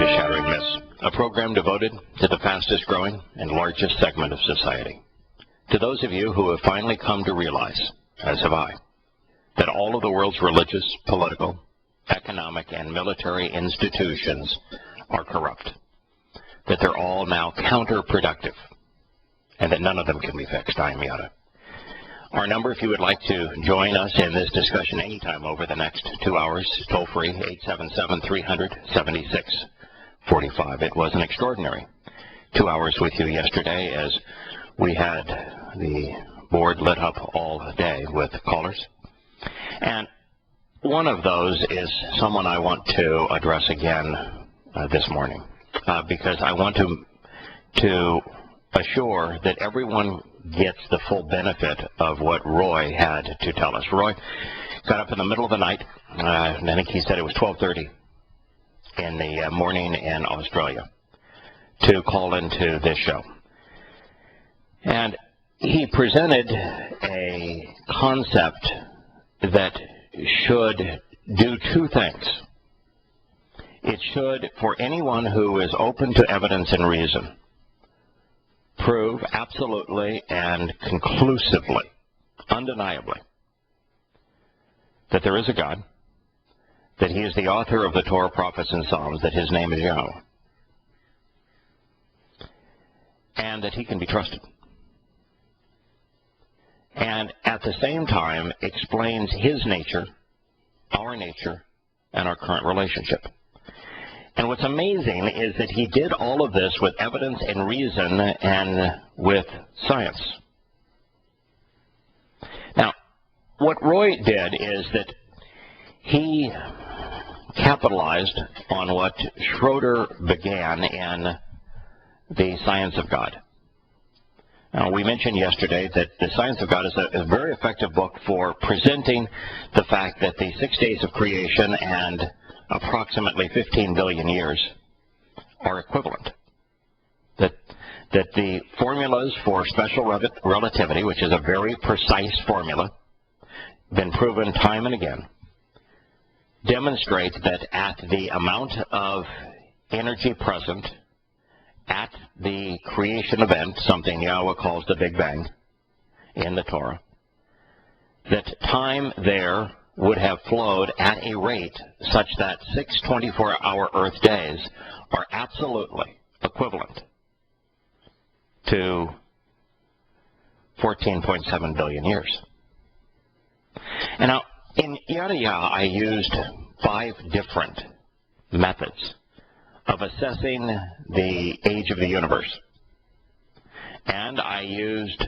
to Shattering Myths, a program devoted to the fastest growing and largest segment of society. To those of you who have finally come to realize, as have I, that all of the world's religious, political, economic, and military institutions are corrupt, that they're all now counterproductive, and that none of them can be fixed. I am Yahowah. Our number, if you would like to join us in this discussion anytime over the next 2 hours, toll-free, 877-300-7645. It was an extraordinary 2 hours with you yesterday as we had the board lit up all day with callers. And one of those is someone I want to address again this morning because I want to assure that everyone gets the full benefit of what Roy had to tell us. Roy got up in the middle of the night, I think he said it was 12:30 in the morning in Australia, to call into this show. And he presented a concept that should do two things. It should, for anyone who is open to evidence and reason, prove absolutely and conclusively, undeniably, that there is a God, that he is the author of the Torah, prophets, and Psalms, that his name is Yahowah, and that he can be trusted. And at the same time explains his nature, and our current relationship. And what's amazing is that he did all of this with evidence and reason and with science. Now, what Roy did is that he capitalized on what Schroeder began in the Science of God. Now, we mentioned yesterday that the Science of God is a very effective book for presenting the fact that the 6 days of creation and approximately 15 billion years are equivalent. That the formulas for special relativity, which is a very precise formula, been proven time and again, demonstrate that at the amount of energy present at the creation event, something Yahowah calls the Big Bang in the Torah, that time there would have flowed at a rate such that 6 24-hour Earth days are absolutely equivalent to 14.7 billion years. And now, in Yahowah, I used 5 different methods of assessing the age of the universe. And I used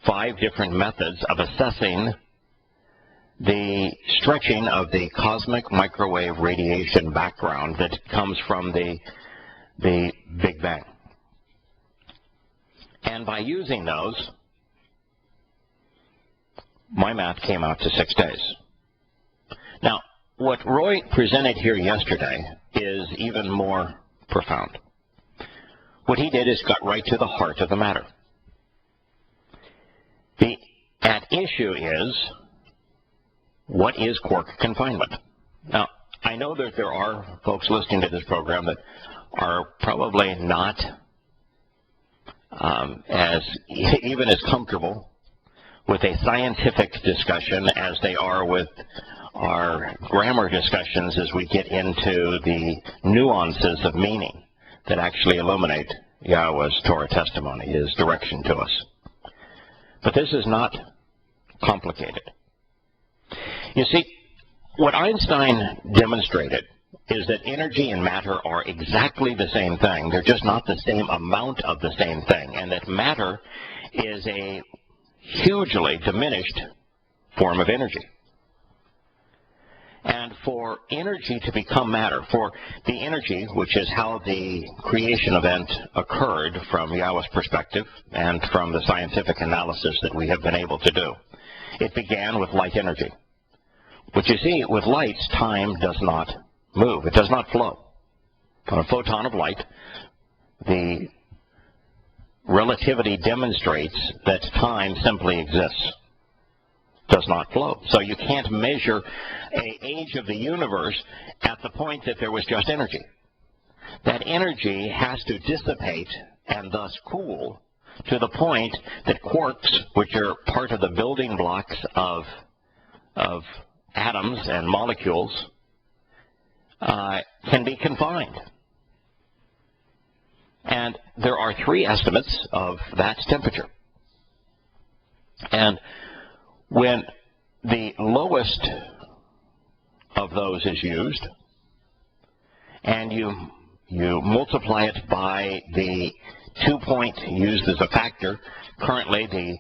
5 different methods of assessing the stretching of the cosmic microwave radiation background that comes from the Big Bang. And by using those, my math came out to 6 days. Now, what Roy presented here yesterday is even more profound. What he did is got right to the heart of the matter. The at issue is, what is quark confinement? Now, I know that there are folks listening to this program that are probably not even as comfortable with a scientific discussion as they are with our grammar discussions as we get into the nuances of meaning that actually illuminate Yahowah's Torah testimony, his direction to us. But this is not complicated. You see, what Einstein demonstrated is that energy and matter are exactly the same thing. They're just not the same amount of the same thing, and that matter is a hugely diminished form of energy. And for energy to become matter, for the energy, which is how the creation event occurred from Yahowah's perspective and from the scientific analysis that we have been able to do, it began with light energy. But you see, with lights, time does not move. It does not flow. On a photon of light, the relativity demonstrates that time simply exists, does not flow. So you can't measure an age of the universe at the point that there was just energy. that energy has to dissipate and thus cool to the point that quarks, which are part of the building blocks of atoms and molecules, can be confined. And there are 3 estimates of that temperature. And when the lowest of those is used, and you multiply it by the 2 point used as a factor, currently the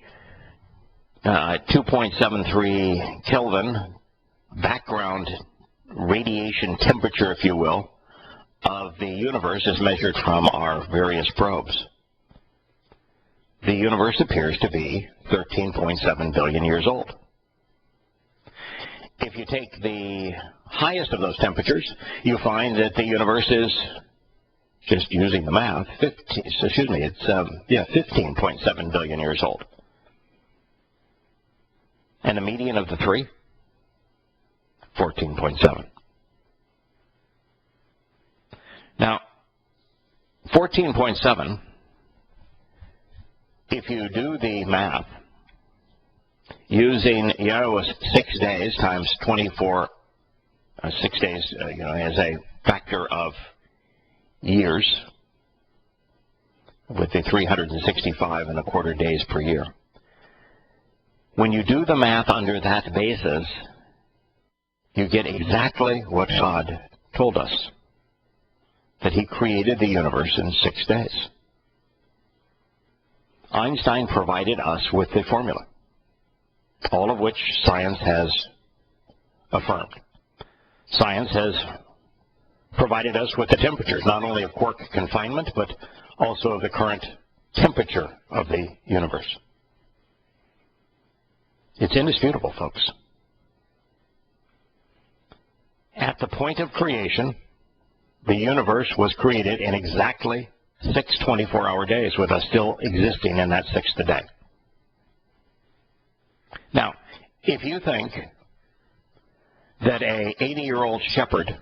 2.73 Kelvin background radiation temperature, if you will, of the universe is measured from our various probes. The universe appears to be 13.7 billion years old. If you take the highest of those temperatures, you find that the universe is, just using the math, 15.7 billion years old. And the median of the 3, 14.7. Now, 14.7, if you do the math, using Yahowah's 6 days times 24, 6 days, as a factor of years, with the 365 and a quarter days per year. When you do the math under that basis, you get exactly what God told us, that he created the universe in 6 days. Einstein provided us with the formula, all of which science has affirmed. Science has provided us with the temperatures, not only of quark confinement, but also of the current temperature of the universe. It's indisputable, folks. At the point of creation, the universe was created in exactly 6 24-hour days, with us still existing in that 6th day. Now, if you think that a 80-year-old shepherd,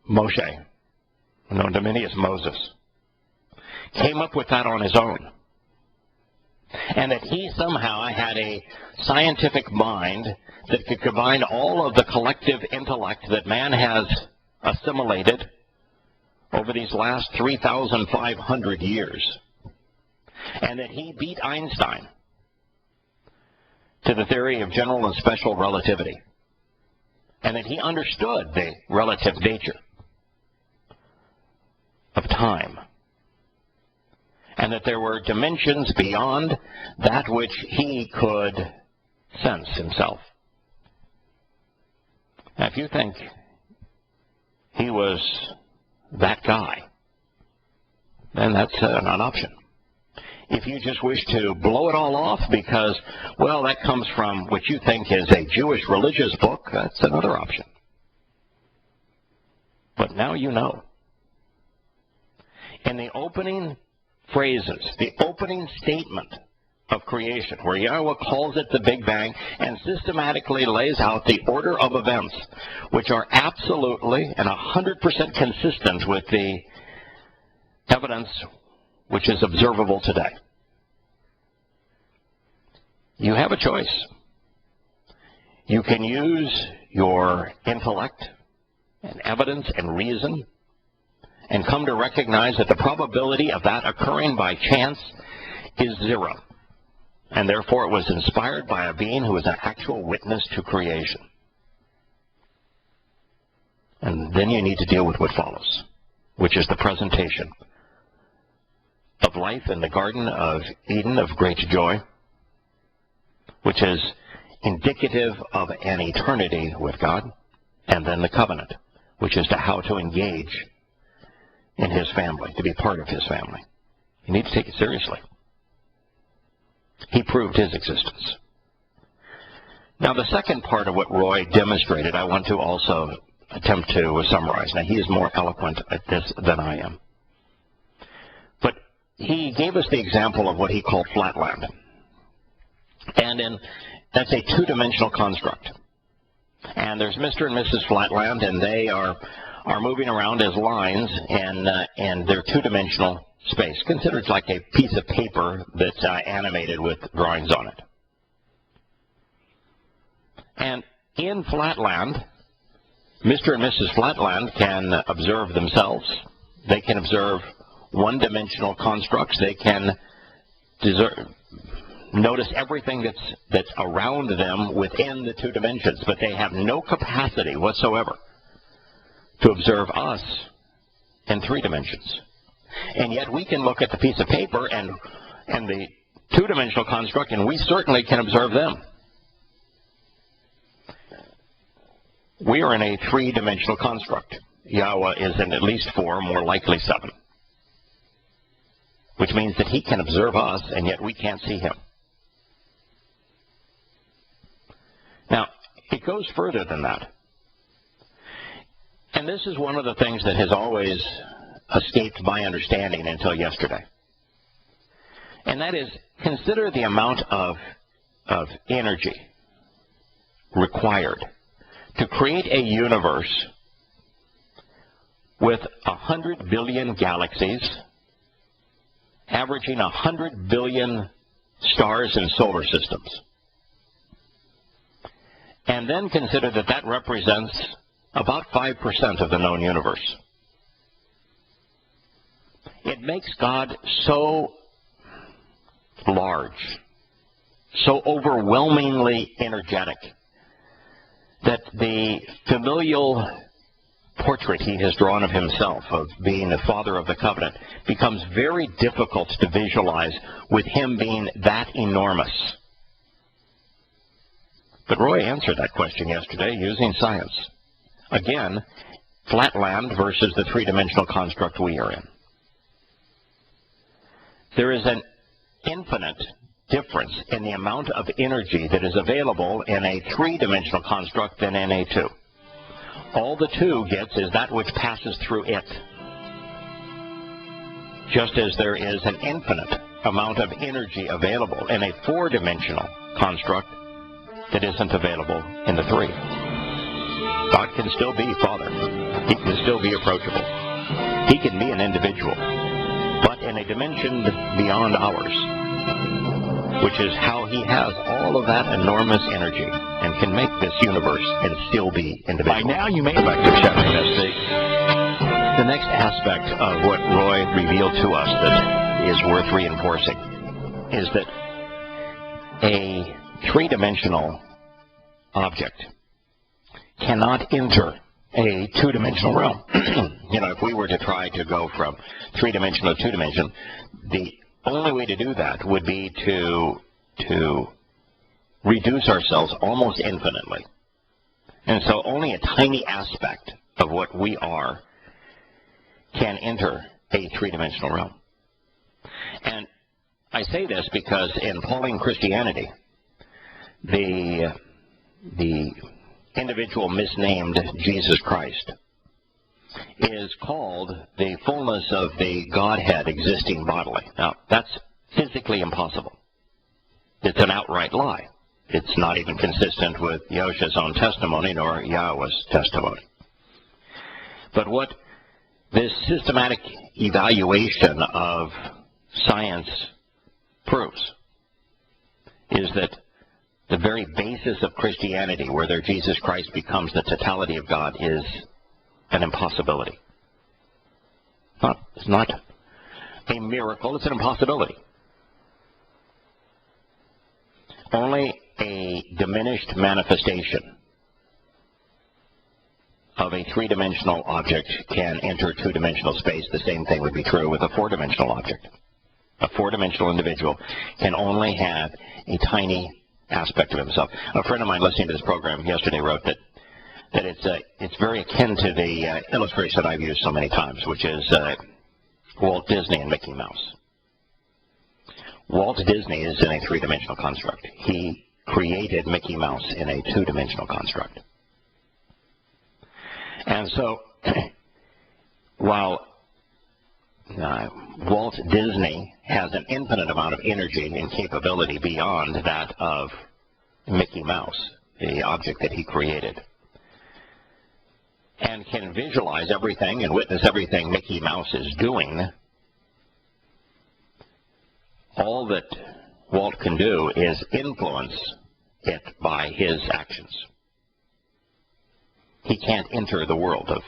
Moshe, known to many as Moses, came up with that on his own, and that he somehow had a scientific mind that could combine all of the collective intellect that man has assimilated over these last 3,500 years, and that he beat Einstein to the theory of general and special relativity, and that he understood the relative nature of time, and that there were dimensions beyond that which he could sense himself. Now, if you think he was that guy, then that's not an option. If you just wish to blow it all off because, well, that comes from what you think is a Jewish religious book, that's another option. But now you know. In the opening phrases, the opening statement of creation, where Yahowah calls it the Big Bang and systematically lays out the order of events, which are absolutely and 100% consistent with the evidence which is observable today. You have a choice. You can use your intellect and evidence and reason and come to recognize that the probability of that occurring by chance is 0. And therefore it was inspired by a being who was an actual witness to creation. And then you need to deal with what follows, which is the presentation of life in the Garden of Eden of great joy, which is indicative of an eternity with God, and then the covenant, which is to how to engage in his family, to be part of his family. You need to take it seriously. He proved his existence. Now, the second part of what Roy demonstrated, I want to also attempt to summarize. Now, he is more eloquent at this than I am. But he gave us the example of what he called flatland. And that's a two-dimensional construct. And there's Mr. and Mrs. Flatland, and they are are moving around as lines in their two-dimensional space. Consider it like a piece of paper that's animated with drawings on it. And in Flatland, Mr. and Mrs. Flatland can observe themselves. They can observe one-dimensional constructs. They can notice everything that's around them within the two dimensions, but they have no capacity whatsoever to observe us in three dimensions. And yet we can look at the piece of paper and the two-dimensional construct, and we certainly can observe them. We are in a three-dimensional construct. Yahowah is in at least four, more likely seven, which means that he can observe us, and yet we can't see him. Now, it goes further than that. And this is one of the things that has always escaped my understanding until yesterday. And that is, consider the amount of energy required to create a universe with 100 billion galaxies, averaging 100 billion stars and solar systems. And then consider that that represents about 5% of the known universe. It makes God so large, so overwhelmingly energetic, that the familial portrait he has drawn of himself, of being the father of the covenant, becomes very difficult to visualize with him being that enormous. But Roy answered that question yesterday using science. Again, Flatland versus the three-dimensional construct we are in. There is an infinite difference in the amount of energy that is available in a three-dimensional construct than in a two. All the two gets is that which passes through it. Just as there is an infinite amount of energy available in a four-dimensional construct that isn't available in the three. God can still be Father. He can still be approachable. He can be an individual, but in a dimension beyond ours, which is how he has all of that enormous energy and can make this universe and still be individual. By now you may go back to Shattering Myths. The next aspect of what Roy revealed to us that is worth reinforcing is that a three-dimensional object cannot enter a two-dimensional realm. If we were to try to go from three-dimensional to two-dimension, the only way to do that would be to reduce ourselves almost infinitely. And so only a tiny aspect of what we are can enter a three-dimensional realm. And I say this because in Pauline Christianity, the individual misnamed Jesus Christ is called the fullness of the Godhead existing bodily. Now, that's physically impossible. It's an outright lie. It's not even consistent with Yosha's own testimony nor Yahowah's testimony. But what this systematic evaluation of science proves is that the very basis of Christianity, where their Jesus Christ becomes the totality of God, is an impossibility. It's not a miracle, it's an impossibility. Only a diminished manifestation of a three-dimensional object can enter two-dimensional space. The same thing would be true with a four-dimensional object. A four-dimensional individual can only have a tiny aspect of himself. A friend of mine listening to this program yesterday wrote that it's very akin to the illustration I've used so many times, which is Walt Disney and Mickey Mouse. Walt Disney is in a three-dimensional construct. He created Mickey Mouse in a two-dimensional construct. And so, while Walt Disney has an infinite amount of energy and capability beyond that of Mickey Mouse, the object that he created, and can visualize everything and witness everything Mickey Mouse is doing, all that Walt can do is influence it by his actions. He can't enter the world of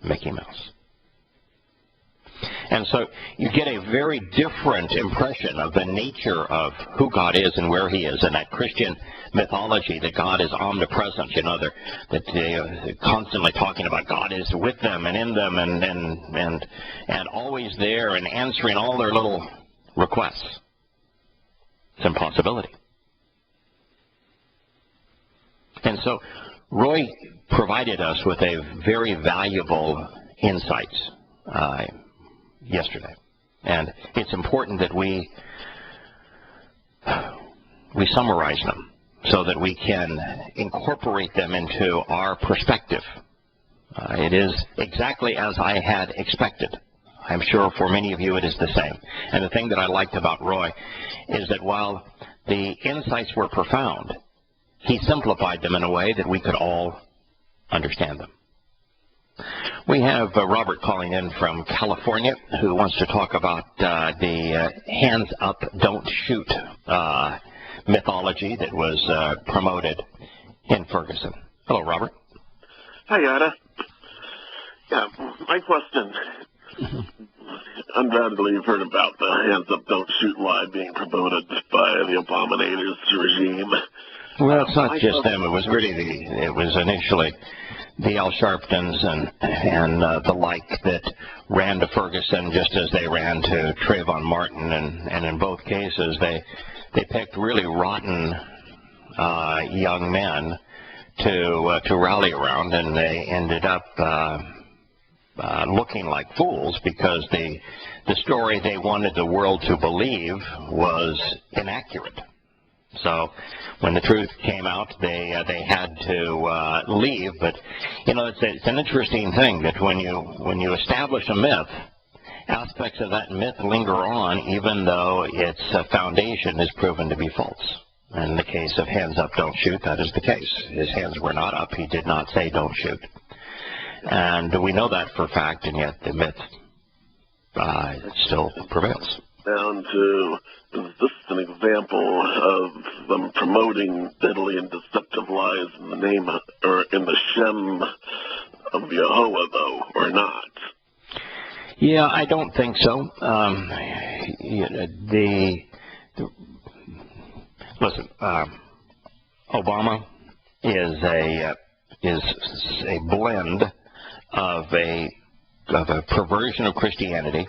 Mickey Mouse. And so you get a very different impression of the nature of who God is and where he is, and that Christian mythology that God is omnipresent, that they're constantly talking about God is with them and in them and always there and answering all their little requests. It's impossibility. And so Roy provided us with a very valuable insight yesterday. And it's important that we summarize them so that we can incorporate them into our perspective. It is exactly as I had expected. I'm sure for many of you it is the same. And the thing that I liked about Roy is that while the insights were profound, he simplified them in a way that we could all understand them. We have Robert calling in from California who wants to talk about the hands up, don't shoot mythology that was promoted in Ferguson. Hello, Robert. Hi, Yada. Yeah, my question. Undoubtedly, you've heard about the hands up, don't shoot lie being promoted by the Abominators regime. Well, it's not just them. It was really it was initially the Al Sharptons and the like that ran to Ferguson just as they ran to Trayvon Martin, and in both cases they picked really rotten young men to rally around, and they ended up looking like fools because the story they wanted the world to believe was inaccurate. So when the truth came out, they had to leave. But it's an interesting thing that when you establish a myth, aspects of that myth linger on, even though its foundation is proven to be false. In the case of hands up, don't shoot, that is the case. His hands were not up. He did not say don't shoot. And we know that for a fact, and yet the myth still prevails. Down to, is this an example of them promoting deadly and deceptive lies in the name or in the Shem of Yahowah, though, or not? Yeah, I don't think so. Listen, Obama is a blend of a perversion of Christianity,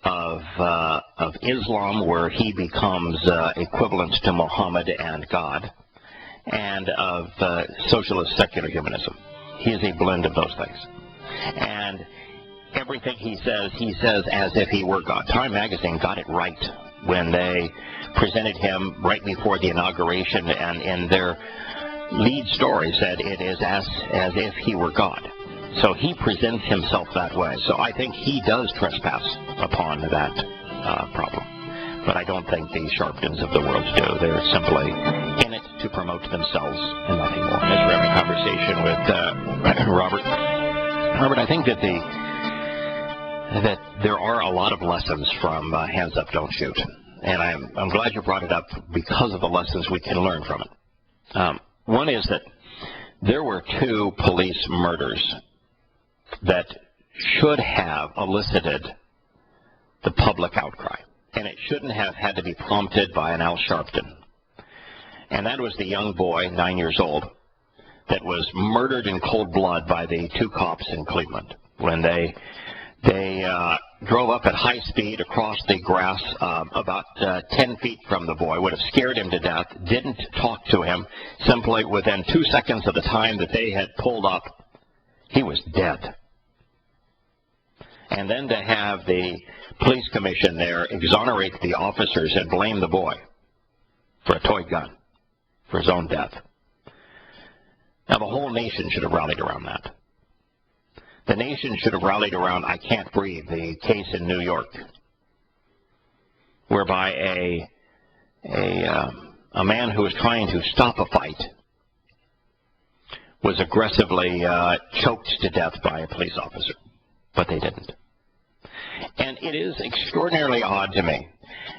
of Islam, where he becomes equivalent to Muhammad and God, and of socialist secular humanism. He is a blend of those things. And everything he says as if he were God. Time magazine got it right when they presented him right before the inauguration, and in their lead story said it is as if he were God. So he presents himself that way. So I think he does trespass upon that problem. But I don't think the Sharptons of the world do. They're simply in it to promote themselves and nothing more. As we're having a conversation with Robert. Robert, I think that there are a lot of lessons from Hands Up, Don't Shoot. And I'm glad you brought it up because of the lessons we can learn from it. One is that there were 2 police murders that should have elicited the public outcry. And it shouldn't have had to be prompted by an Al Sharpton. And that was the young boy, 9 years old, that was murdered in cold blood by the 2 cops in Cleveland when they drove up at high speed across the grass about 10 feet from the boy, would have scared him to death, didn't talk to him. Simply within 2 seconds of the time that they had pulled up, he was dead. And then to have the police commission there exonerate the officers and blame the boy for a toy gun, for his own death. Now the whole nation should have rallied around that. The nation should have rallied around I Can't Breathe, the case in New York, whereby a man who was trying to stop a fight was aggressively choked to death by a police officer, but they didn't. And it is extraordinarily odd to me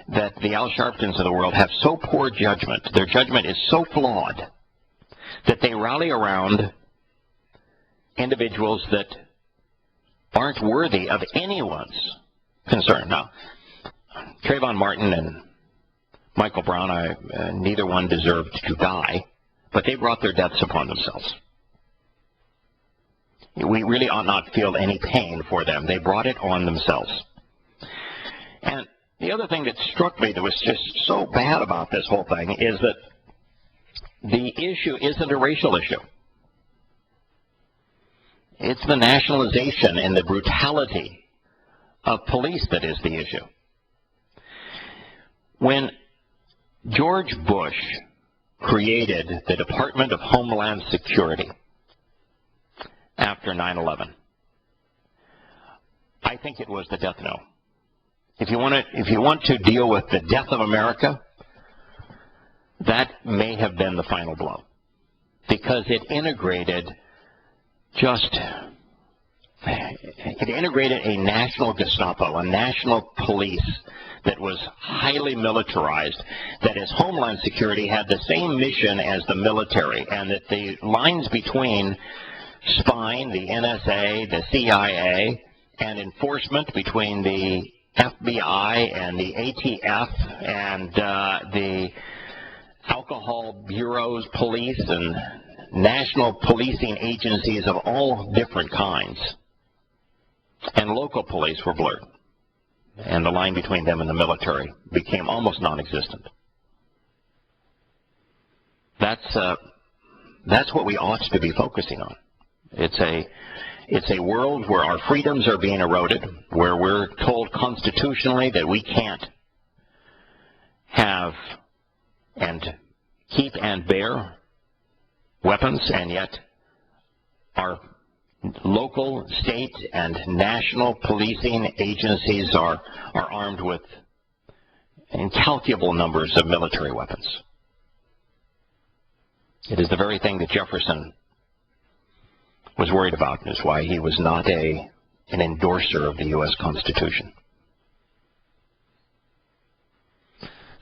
that the Al Sharptons of the world have so poor judgment. Their judgment is so flawed that they rally around individuals that aren't worthy of anyone's concern. Now, Trayvon Martin and Michael Brown, neither one deserved to die, but they brought their deaths upon themselves. We really ought not feel any pain for them. They brought it on themselves. And the other thing that struck me that was just so bad about this whole thing is that the issue isn't a racial issue. It's the nationalization and the brutality of police that is the issue. When George Bush created the Department of Homeland Security after 9/11, I think it was the death knell. If you want to deal with the death of America, that may have been the final blow, because it integrated a national Gestapo, a national police that was highly militarized, that its Homeland Security had the same mission as the military, and that the lines between spying, the NSA, the CIA, and enforcement between the FBI and the ATF and the alcohol bureaus, police, and national policing agencies of all different kinds, and local police were blurred. And the line between them and the military became almost non-existent. That's what we ought to be focusing on. It's a world where our freedoms are being eroded, where we're told constitutionally that we can't have and keep and bear weapons, and yet our local, state, and national policing agencies are armed with incalculable numbers of military weapons. It is the very thing that Jefferson was worried about, and is why he was not an endorser of the U.S. Constitution.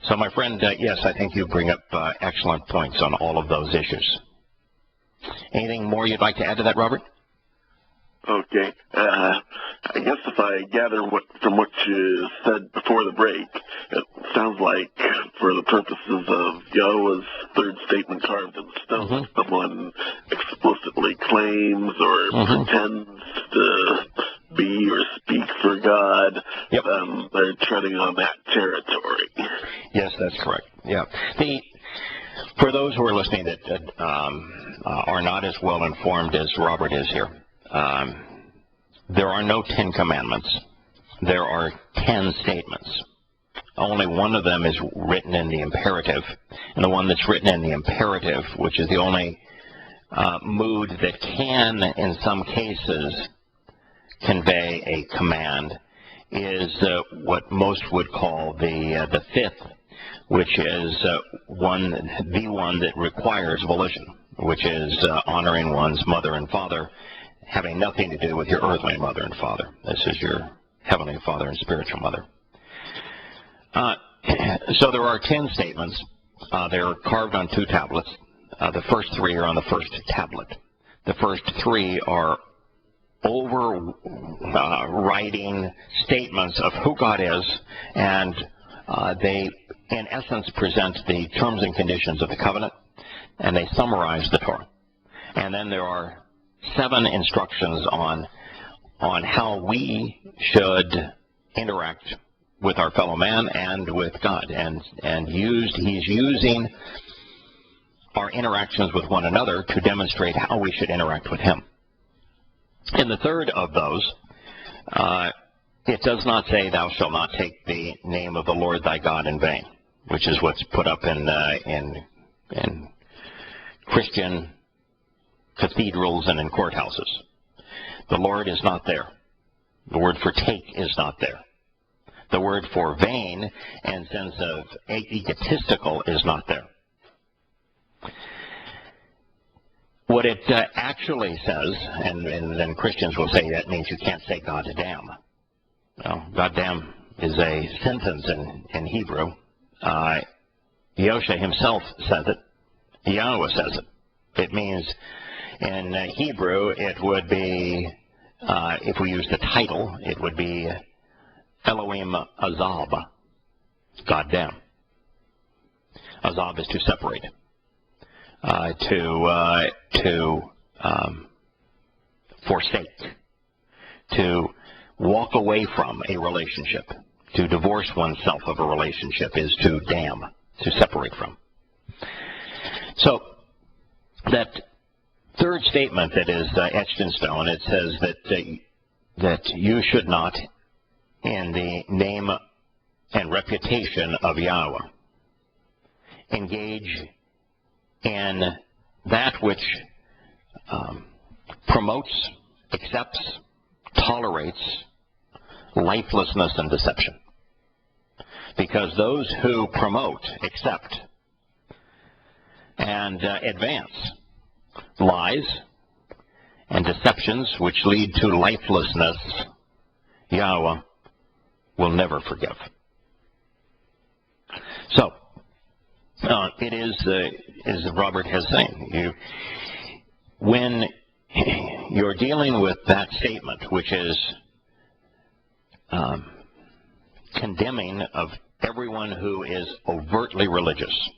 So, my friend, yes, I think you bring up excellent points on all of those issues. Anything more you'd like to add to that, Robert? Okay. I guess if I gather from what you said before the break, it sounds like for the purposes of Yahowah's third statement carved in stone, someone explicitly claims or pretends to be or speak for God, they're treading on that territory. Yes, that's correct. Yeah. For those who are listening that are not as well informed as Robert is here, there are no 10 commandments. There are 10 statements. Only one of them is written in the imperative, and the one that's written in the imperative, which is the only mood that can, in some cases, convey a command, is what most would call the fifth, which is the one that requires volition, which is honoring one's mother and father, having nothing to do with your earthly mother and father. This is your heavenly father and spiritual mother. So there are 10 statements. They're carved on 2 tablets. The first 3 are on the first tablet. The first 3 are overriding statements of who God is, and they, in essence, present the terms and conditions of the covenant, and they summarize the Torah. And then there are 7 instructions on how we should interact with our fellow man and with God, and he's using our interactions with one another to demonstrate how we should interact with him. In the third of those, it does not say, "Thou shalt not take the name of the Lord thy God in vain," which is what's put up in Christian cathedrals and in courthouses. The Lord is not there. The word for take is not there. The word for vain and sense of egotistical is not there. What it actually says, and then Christians will say that means you can't say God damn. Well, God damn is a sentence in Hebrew. Yosha himself says it. Yahowah says it. It means in Hebrew it would be, if we use the title, it would be Elohim Azab. God damn. Azab is to separate. To forsake, to walk away from a relationship, to divorce oneself of a relationship is to damn, to separate from. So that third statement that is etched in stone, it says that you should not, in the name and reputation of Yahowah, engage in that which promotes, accepts, tolerates lifelessness and deception. Because those who promote, accept, and advance lies and deceptions which lead to lifelessness, Yahowah will never forgive. So, it is, as Robert has said, when you're dealing with that statement, which is condemning of everyone who is overtly religious,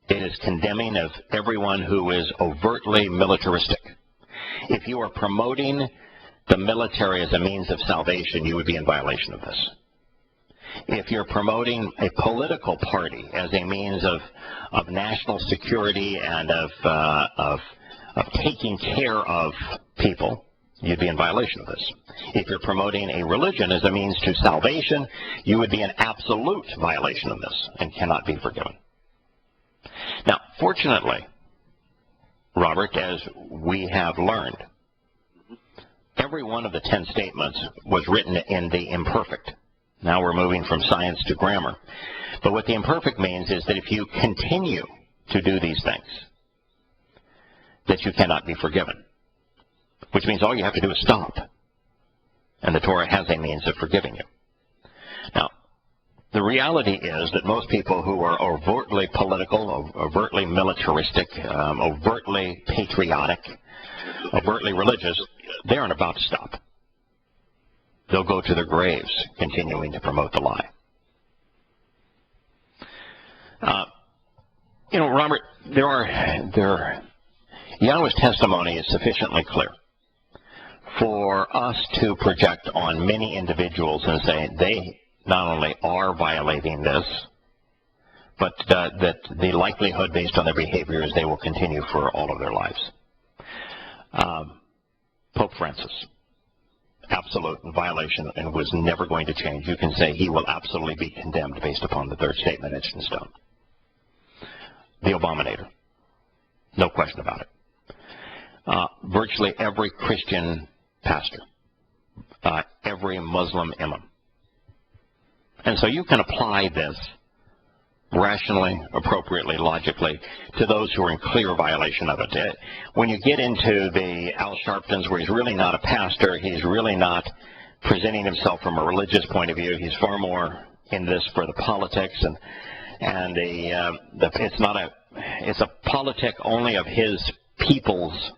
it is condemning of everyone who is overtly militaristic. If you are promoting the military as a means of salvation, you would be in violation of this. If you're promoting a political party as a means of national security and of taking care of people, you'd be in violation of this. If you're promoting a religion as a means to salvation, you would be in absolute violation of this and cannot be forgiven. Now, fortunately, Robert, as we have learned, every one of the 10 statements was written in the imperfect. Now we're moving from science to grammar. But what the imperfect means is that if you continue to do these things, that you cannot be forgiven. Which means all you have to do is stop. And the Torah has a means of forgiving you. Now, the reality is that most people who are overtly political, overtly militaristic, overtly patriotic, overtly religious, they aren't about to stop. They'll go to their graves continuing to promote the lie. Robert, Yahowah's testimony is sufficiently clear for us to project on many individuals and say they not only are violating this, but that the likelihood based on their behavior is they will continue for all of their lives. Pope Francis, absolute violation and was never going to change. You can say he will absolutely be condemned based upon the third statement etched in stone. The Abominator, no question about it. Virtually every Christian pastor, every Muslim imam. And so you can apply this rationally, appropriately, logically to those who are in clear violation of it. When you get into the Al Sharptons where he's really not a pastor, he's really not presenting himself from a religious point of view, he's far more in this for the politics and it's a politic only of his people's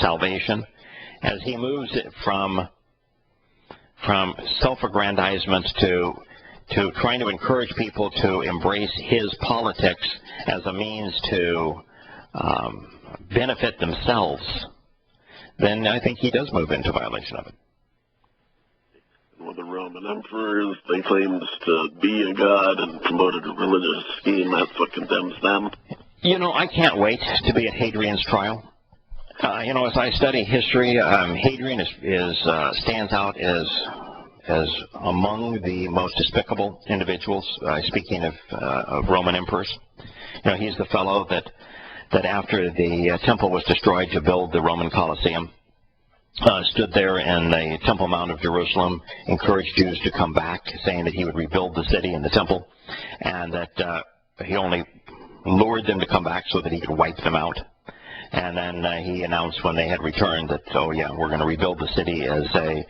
salvation. As he moves it from self-aggrandizement to trying to encourage people to embrace his politics as a means to benefit themselves, then I think he does move into violation of it. Well, the Roman emperors, they claimed to be a god and promoted a religious scheme. That's what condemns them. I can't wait to be at Hadrian's trial. As I study history, Hadrian stands out as among the most despicable individuals, speaking of Roman emperors. He's the fellow that after the temple was destroyed to build the Roman Colosseum, stood there in the Temple Mount of Jerusalem, encouraged Jews to come back, saying that he would rebuild the city and the temple, and that he only lured them to come back so that he could wipe them out. And then he announced when they had returned that, oh yeah, we're going to rebuild the city as a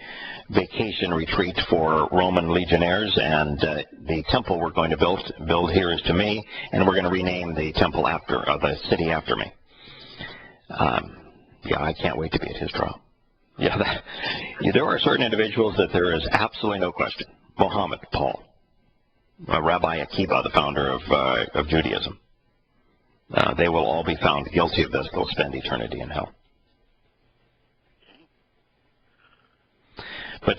vacation retreat for Roman legionnaires, and the temple we're going to build here is to me, and we're going to rename the temple the city after me. Yeah, I can't wait to be at his trial. Yeah, there are certain individuals that there is absolutely no question. Muhammad, Paul, Rabbi Akiba, the founder of Judaism. They will all be found guilty of this. They'll spend eternity in hell. But,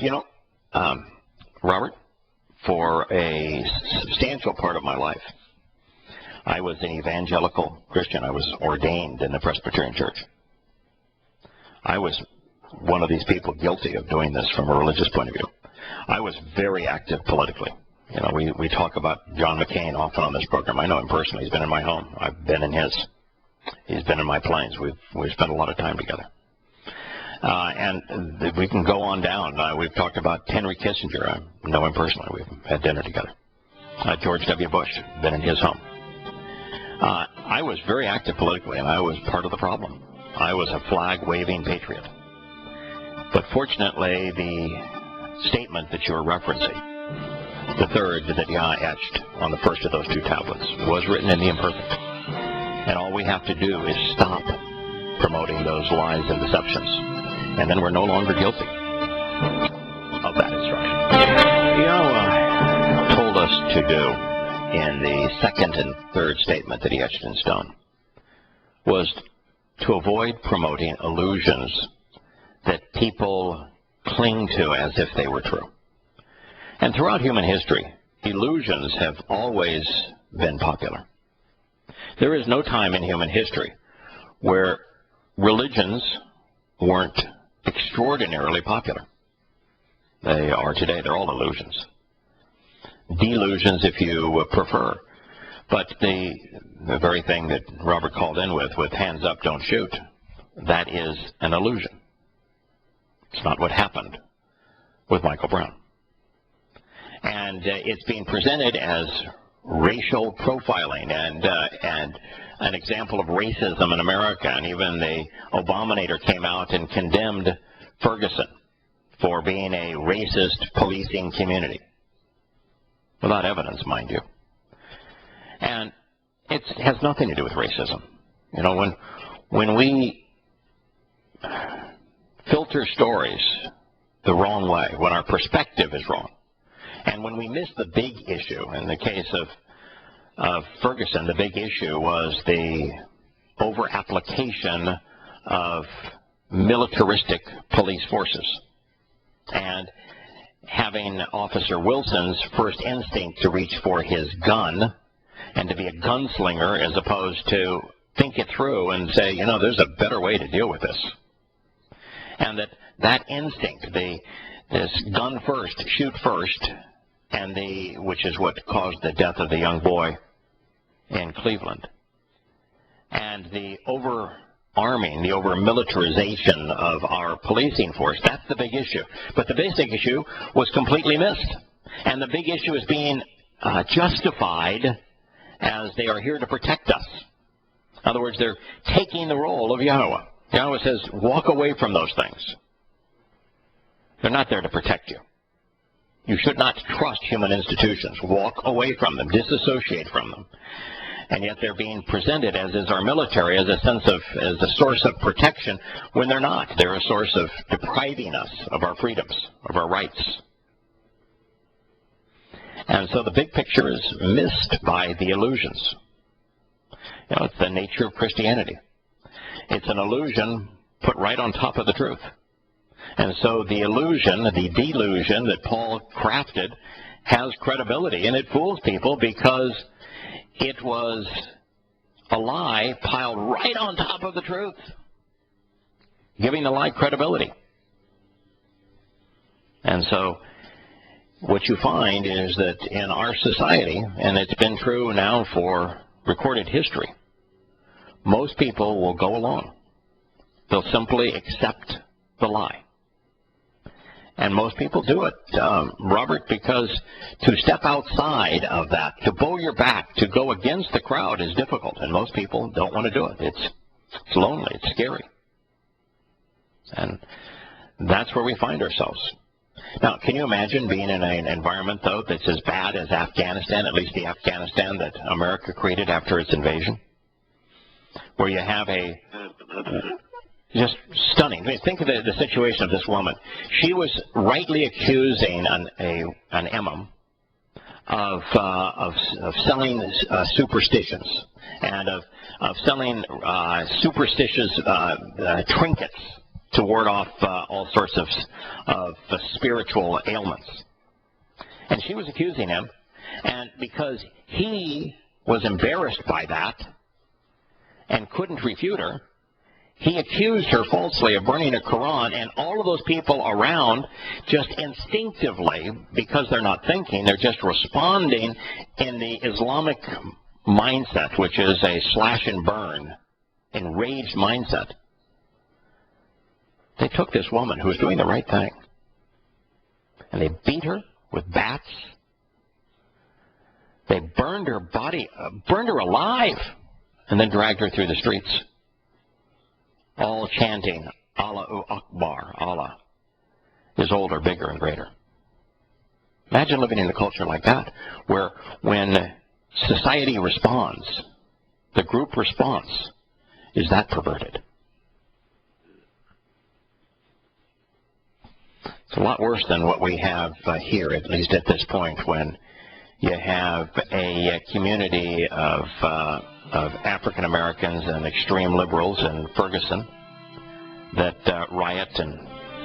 Robert, for a substantial part of my life, I was an evangelical Christian. I was ordained in the Presbyterian Church. I was one of these people guilty of doing this from a religious point of view. I was very active politically. We talk about John McCain often on this program. I know him personally. He's been in my home. I've been in his. He's been in my planes. We've spent a lot of time together. And we can go on down. We've talked about Henry Kissinger. I know him personally. We've had dinner together. George W. Bush, been in his home. I was very active politically, and I was part of the problem. I was a flag-waving patriot. But fortunately, the statement that you're referencing, the third that Yah etched on the first of those two tablets, was written in the imperfect. And all we have to do is stop promoting those lies and deceptions, and then we're no longer guilty of that instruction. Yahowah told us to do in the second and third statement that he etched in stone was to avoid promoting illusions that people cling to as if they were true. And throughout human history, illusions have always been popular. There is no time in human history where religions weren't extraordinarily popular. They are today. They're all illusions. Delusions, if you prefer. But the very thing that Robert called in with hands up, don't shoot, that is an illusion. It's not what happened with Michael Brown. And it's being presented as racial profiling and an example of racism in America. And even the Obamator came out and condemned Ferguson for being a racist policing community. Without evidence, mind you. And it has nothing to do with racism. When we filter stories the wrong way, when our perspective is wrong, and when we miss the big issue, in the case of Ferguson, the big issue was the over-application of militaristic police forces and having Officer Wilson's first instinct to reach for his gun and to be a gunslinger as opposed to think it through and say, there's a better way to deal with this. And that instinct, this gun first, shoot first, which is what caused the death of the young boy in Cleveland. And the over-arming, the over-militarization of our policing force, that's the big issue. But the basic issue was completely missed. And the big issue is being justified as they are here to protect us. In other words, they're taking the role of Yahowah. Yahowah says, walk away from those things. They're not there to protect you. You should not trust human institutions. Walk away from them. Disassociate from them. And yet they're being presented, as is our military, as a source of protection when they're not. They're a source of depriving us of our freedoms, of our rights. And so the big picture is missed by the illusions. It's the nature of Christianity. It's an illusion put right on top of the truth. And so the illusion, the delusion that Paul crafted has credibility, and it fools people because it was a lie piled right on top of the truth, giving the lie credibility. And so what you find is that in our society, and it's been true now for recorded history, most people will go along. They'll simply accept the lie. And most people do it, Robert, because to step outside of that, to bow your back, to go against the crowd is difficult, and most people don't want to do it. It's lonely. It's scary. And that's where we find ourselves. Now, can you imagine being in an environment, though, that's as bad as Afghanistan, at least the Afghanistan that America created after its invasion, where you have a just stunning. I mean, think of the situation of this woman. She was rightly accusing an imam of selling superstitions and of selling superstitious trinkets to ward off all sorts of spiritual ailments. And she was accusing him, and because he was embarrassed by that and couldn't refute her, he accused her falsely of burning a Quran, and all of those people around just instinctively, because they're not thinking, they're just responding in the Islamic mindset, which is a slash and burn, enraged mindset. They took this woman who was doing the right thing, and they beat her with bats. They burned her body, burned her alive, and then dragged her through the streets, all chanting, Allahu Akbar, Allah is older, bigger, and greater. Imagine living in a culture like that, where when society responds, the group response is that perverted. It's a lot worse than what we have here, at least at this point, when you have a community of African Americans and extreme liberals in Ferguson that riot and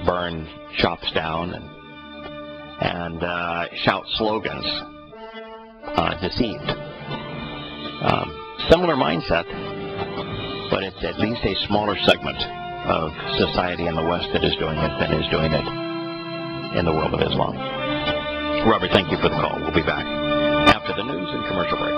burn shops down and shout slogans, deceived. Similar mindset, but it's at least a smaller segment of society in the West that is doing it than is doing it in the world of Islam. Robert, thank you for the call. We'll be back after the news and commercial break.